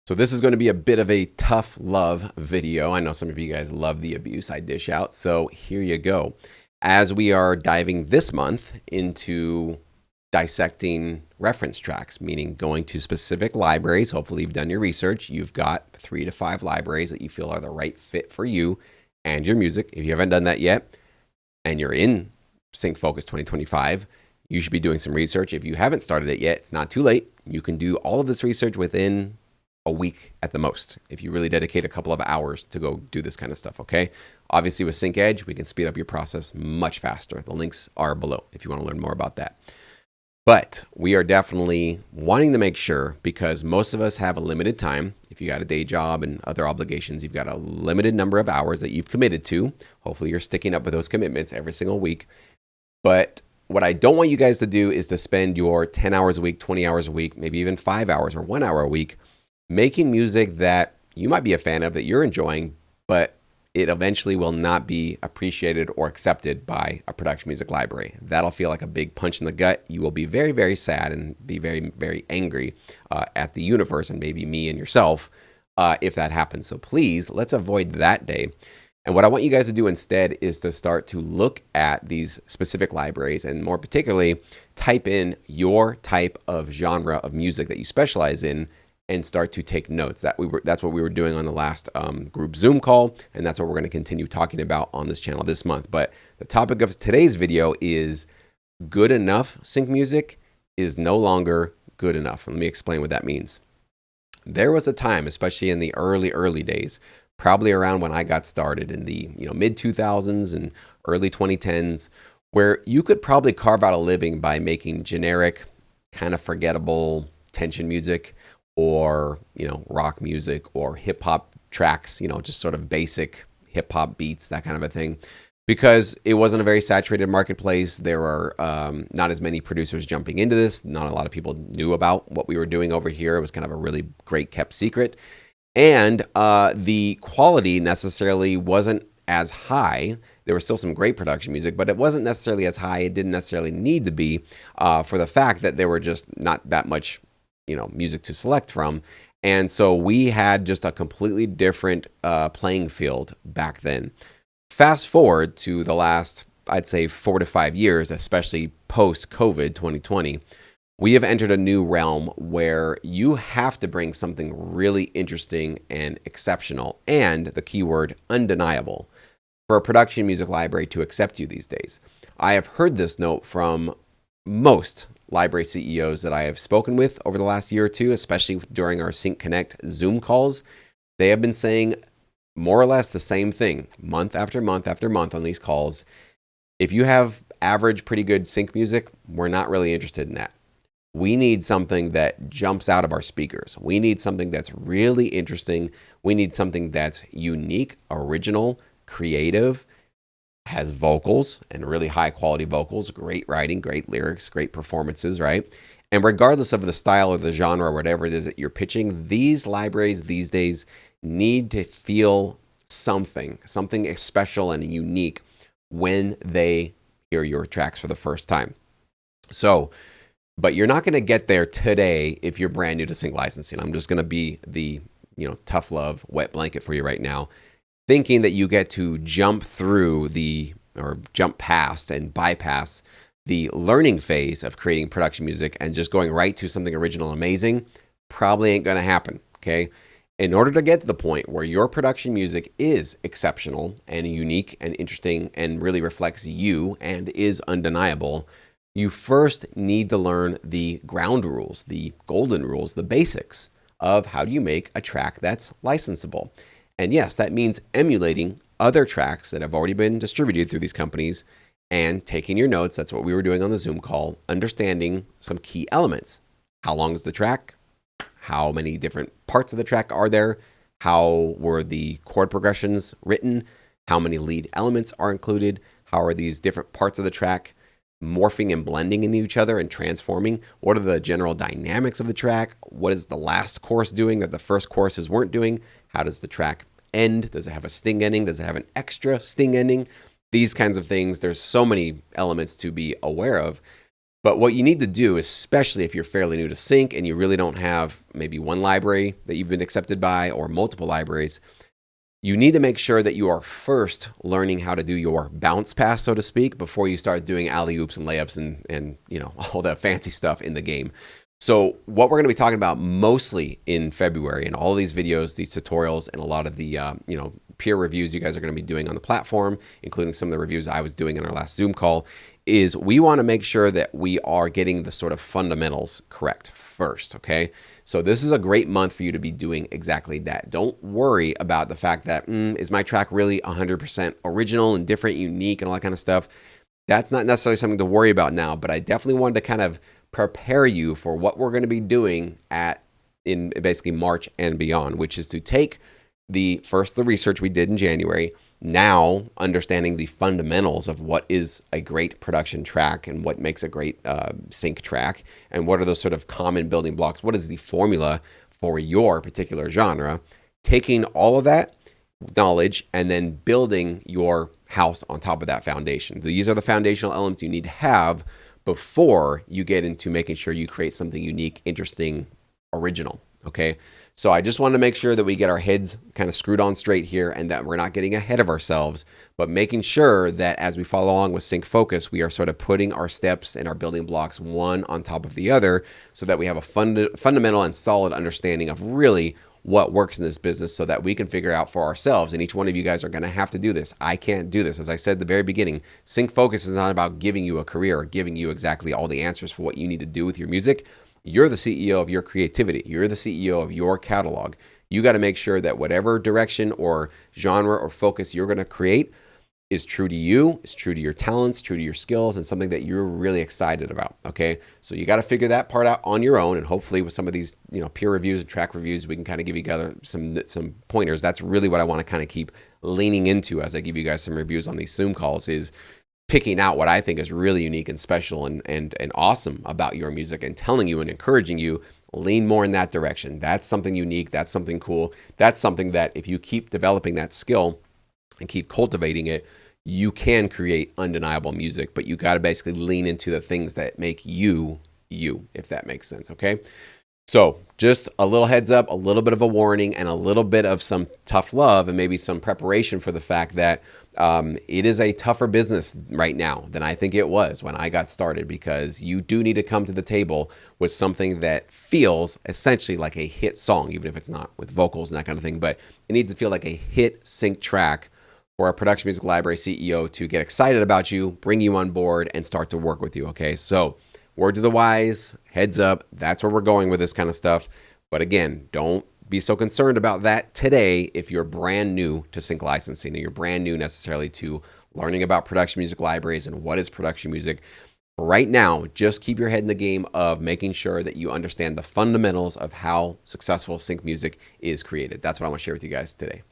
So this is going to be a bit of a tough love video. I know some of you guys love the abuse I dish out. So here you go. As we are diving this month into dissecting reference tracks, meaning going to specific libraries. Hopefully you've done your research. You've got 3 to 5 libraries that you feel are the right fit for you and your music. If you haven't done that yet and you're in Sync Focus 2025, you should be doing some research. If you haven't started it yet, it's not too late. You can do all of this research within a week at the most, if you really dedicate a couple of hours to go do this kind of stuff, okay? Obviously with Sync Edge, we can speed up your process much faster. The links are below if you want to learn more about that. But we are definitely wanting to make sure, because most of us have a limited time. If you got a day job and other obligations, you've got a limited number of hours that you've committed to. Hopefully you're sticking up with those commitments every single week. But what I don't want you guys to do is to spend your 10 hours a week, 20 hours a week, maybe even 5 hours or 1 hour a week making music that you might be a fan of, that you're enjoying, but it eventually will not be appreciated or accepted by a production music library. That'll feel like a big punch in the gut. You will be very, very sad and be very, very angry at the universe and maybe me and yourself if that happens. So please, let's avoid that day. And what I want you guys to do instead is to start to look at these specific libraries, and more particularly, type in your type of genre of music that you specialize in and start to take notes. That's what we were doing on the last group Zoom call, and that's what we're going to continue talking about on this channel this month. But the topic of today's video is good enough sync music is no longer good enough. Let me explain what that means. There was a time, especially in the early days, probably around when I got started in the mid 2000s and early 2010s, where you could probably carve out a living by making generic, kind of forgettable tension music, or rock music, or hip hop tracks, just sort of basic hip hop beats, that kind of a thing, because it wasn't a very saturated marketplace. There were not as many producers jumping into this. Not a lot of people knew about what we were doing over here. It was kind of a really great kept secret, and the quality necessarily wasn't as high. There was still some great production music, but it wasn't necessarily as high. It didn't necessarily need to be for the fact that there were just not that much music to select from. And so we had just a completely different playing field back then. Fast forward to the last, I'd say 4 to 5 years, especially post-COVID 2020, we have entered a new realm where you have to bring something really interesting and exceptional, and the keyword undeniable, for a production music library to accept you these days. I have heard this note from most library CEOs that I have spoken with over the last year or two, especially during our Sync Connect Zoom calls. They have been saying more or less the same thing month after month after month on these calls. If you have average, pretty good sync music, we're not really interested in that. We need something that jumps out of our speakers. We need something that's really interesting. We need something that's unique, original, creative, has vocals, and really high quality vocals, great writing, great lyrics, great performances, right? And regardless of the style or the genre or whatever it is that you're pitching, these libraries these days need to feel something special and unique when they hear your tracks for the first time. So, but you're not going to get there today if you're brand new to sync licensing. I'm just going to be the tough love wet blanket for you right now, thinking that you get to jump past and bypass the learning phase of creating production music and just going right to something original and amazing, probably ain't going to happen, okay? In order to get to the point where your production music is exceptional and unique and interesting and really reflects you and is undeniable, you first need to learn the ground rules, the golden rules, the basics of how do you make a track that's licensable. And yes, that means emulating other tracks that have already been distributed through these companies and taking your notes. That's what we were doing on the Zoom call, understanding some key elements. How long is the track? How many different parts of the track are there? How were the chord progressions written? How many lead elements are included? How are these different parts of the track morphing and blending into each other and transforming? What are the general dynamics of the track? What is the last chorus doing that the first choruses weren't doing? How does the track end? Does it have a sting ending? Does it have an extra sting ending? These kinds of things. There's so many elements to be aware of. But what you need to do, especially if you're fairly new to sync and you really don't have maybe one library that you've been accepted by or multiple libraries, you need to make sure that you are first learning how to do your bounce pass, so to speak, before you start doing alley-oops and layups and all that fancy stuff in the game. So what we're going to be talking about mostly in February in all of these videos, these tutorials, and a lot of the peer reviews you guys are going to be doing on the platform, including some of the reviews I was doing in our last Zoom call, is we want to make sure that we are getting the sort of fundamentals correct first, okay? So this is a great month for you to be doing exactly that. Don't worry about the fact that, is my track really 100% original and different, unique, and all that kind of stuff? That's not necessarily something to worry about now, but I definitely wanted to kind of prepare you for what we're going to be doing in basically March and beyond, which is to take the research we did in January, now understanding the fundamentals of what is a great production track and what makes a great sync track, and what are those sort of common building blocks. What is the formula for your particular genre? Taking all of that knowledge and then building your house on top of that foundation. These are the foundational elements you need to have before you get into making sure you create something unique, interesting, original, okay? So I just want to make sure that we get our heads kind of screwed on straight here and that we're not getting ahead of ourselves, but making sure that as we follow along with Sync Focus, we are sort of putting our steps and our building blocks one on top of the other so that we have a fundamental and solid understanding of really what works in this business so that we can figure out for ourselves. And each one of you guys are going to have to do this. I can't do this. As I said at the very beginning, Sync Focus is not about giving you a career or giving you exactly all the answers for what you need to do with your music. You're the CEO of your creativity. You're the CEO of your catalog. You got to make sure that whatever direction or genre or focus you're going to create is true to you, is true to your talents, true to your skills, and something that you're really excited about, okay? So you got to figure that part out on your own, and hopefully with some of these, peer reviews and track reviews, we can kind of give you guys some pointers. That's really what I want to kind of keep leaning into as I give you guys some reviews on these Zoom calls, is picking out what I think is really unique and special and awesome about your music and telling you and encouraging you, lean more in that direction. That's something unique. That's something cool. That's something that if you keep developing that skill and keep cultivating it, you can create undeniable music, but you got to basically lean into the things that make you, if that makes sense, okay? So just a little heads up, a little bit of a warning, and a little bit of some tough love and maybe some preparation for the fact that it is a tougher business right now than I think it was when I got started, because you do need to come to the table with something that feels essentially like a hit song, even if it's not with vocals and that kind of thing, but it needs to feel like a hit sync track for a production music library CEO to get excited about you, bring you on board, and start to work with you, okay? So word to the wise, heads up, that's where we're going with this kind of stuff. But again, don't be so concerned about that today if you're brand new to sync licensing and you're brand new necessarily to learning about production music libraries and what is production music. Right now, just keep your head in the game of making sure that you understand the fundamentals of how successful sync music is created. That's what I want to share with you guys today.